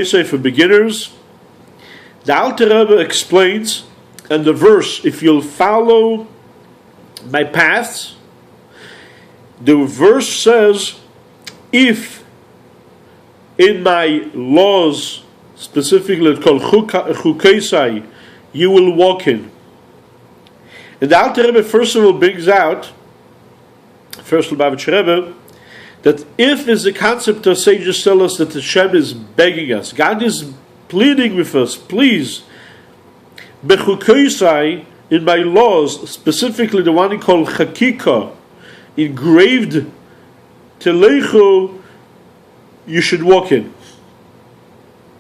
Say for beginners, the Alter Rebbe explains, and the verse, if you'll follow my paths, the verse says, if in my laws, specifically it's called Bechukosai, you will walk in. And the Alter Rebbe first of all brings out, first Lubavitcher Rebbe, that if is the concept of sages tell us that Hashem is begging us, God is pleading with us, please, Bechukosai, in my laws, specifically the one he called Chakika, engraved Telechu, you should walk in.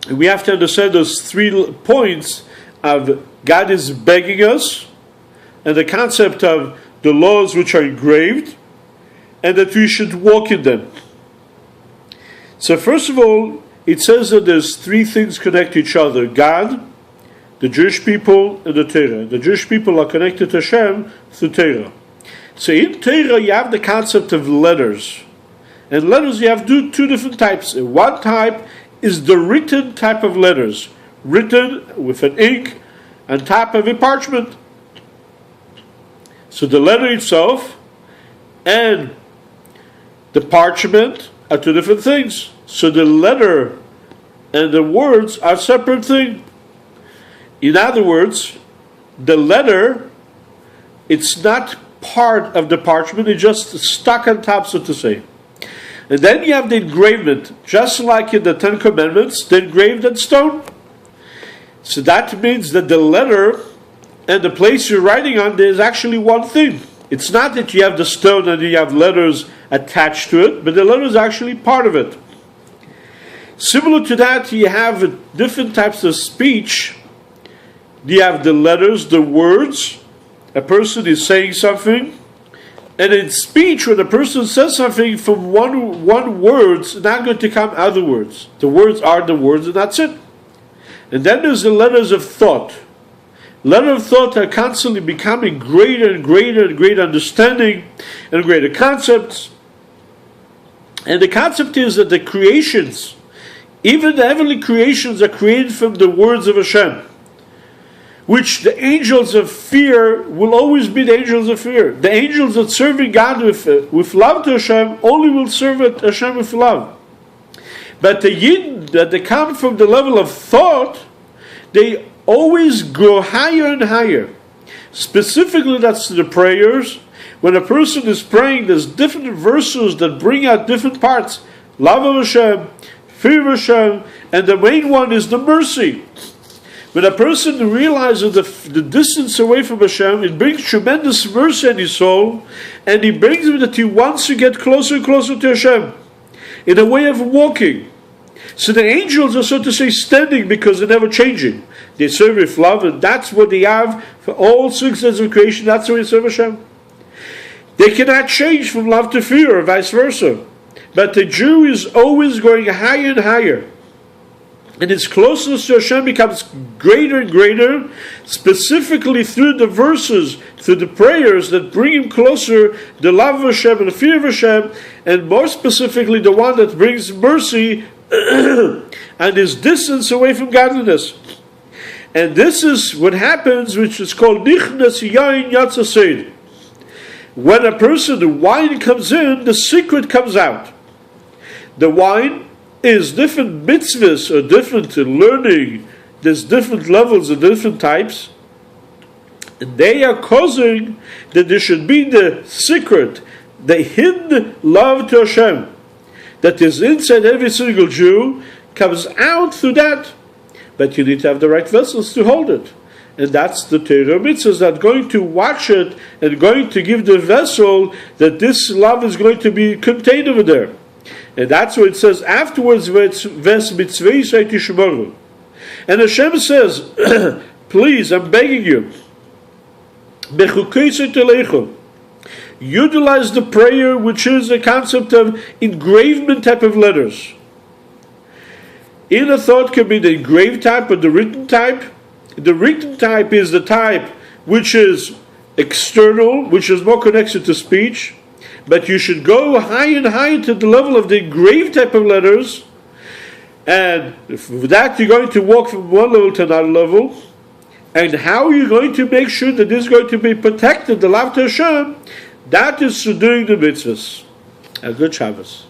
And we have to understand those 3 points of God is begging us, and the concept of the laws which are engraved, and that we should walk in them. So first of all, it says that there's 3 things connect each other: God, the Jewish people, and the Torah. The Jewish people are connected to Hashem through Torah. So in Torah you have the concept of letters. And letters you have 2 different types. One type is the written type of letters, written with an ink on top of a parchment. So the letter itself and the parchment are 2 different things. So the letter and the words are separate things. In other words, the letter, it's not part of the parchment, it's just stuck on top, so to say. And then you have the engravement, just like in the 10 Commandments, they're engraved in stone. So that means that the letter and the place you're writing on, there's actually one thing. It's not that you have the stone and you have letters attached to it, but the letter is actually part of it. Similar to that, you have different types of speech. You have the letters, the words. A person is saying something, and in speech, when a person says something from one word, it's not going to come other words. The words are the words, and that's it. And then there's the letters of thought. Letters of thought are constantly becoming greater and greater and greater understanding and greater concepts. And the concept is that the creations, even the heavenly creations, are created from the words of Hashem, which the angels of fear will always be the angels of fear. The angels that serving God with love to Hashem only will serve Hashem with love. But the Yid that they come from the level of thought, they always go higher and higher. Specifically, that's the prayers. When a person is praying, there's different verses that bring out different parts. Love of Hashem, fear of Hashem, and the main one is the mercy. When a person realizes the distance away from Hashem, it brings tremendous mercy in his soul, and he brings him that he wants to get closer and closer to Hashem, in a way of walking. So the angels are, so to say, standing because they're never changing. They serve with love, and that's what they have for all 6 days of creation. That's how they serve Hashem. They cannot change from love to fear, or vice versa. But the Jew is always going higher and higher. And his closeness to Hashem becomes greater and greater, specifically through the verses, through the prayers that bring him closer, the love of Hashem and the fear of Hashem, and more specifically the one that brings mercy and his distance away from godliness. And this is what happens, which is called Nichnas Yain Yatzaseid. When a person, the wine comes in, the secret comes out. The wine is different mitzvahs or different learning. There's different levels and different types. And they are causing that there should be the secret, the hidden love to Hashem, that is inside every single Jew, comes out through that. But you need to have the right vessels to hold it. And that's the Torah mitzvahs that are going to watch it and going to give the vessel that this love is going to be contained over there. And that's what it says afterwards, Ves mitzvah tishmoru. And Hashem says, please, I'm begging you, Bechukosai telechu, utilize the prayer, which is a concept of engravement type of letters. Inner thought can be the engraved type or the written type. The written type is the type which is external, which is more connected to speech. But you should go higher and higher to the level of the engraved type of letters. And with that, you're going to walk from one level to another level. And how are you going to make sure that this is going to be protected, the Lav to Hashem? That is through doing the mitzvahs. A good Shabbos.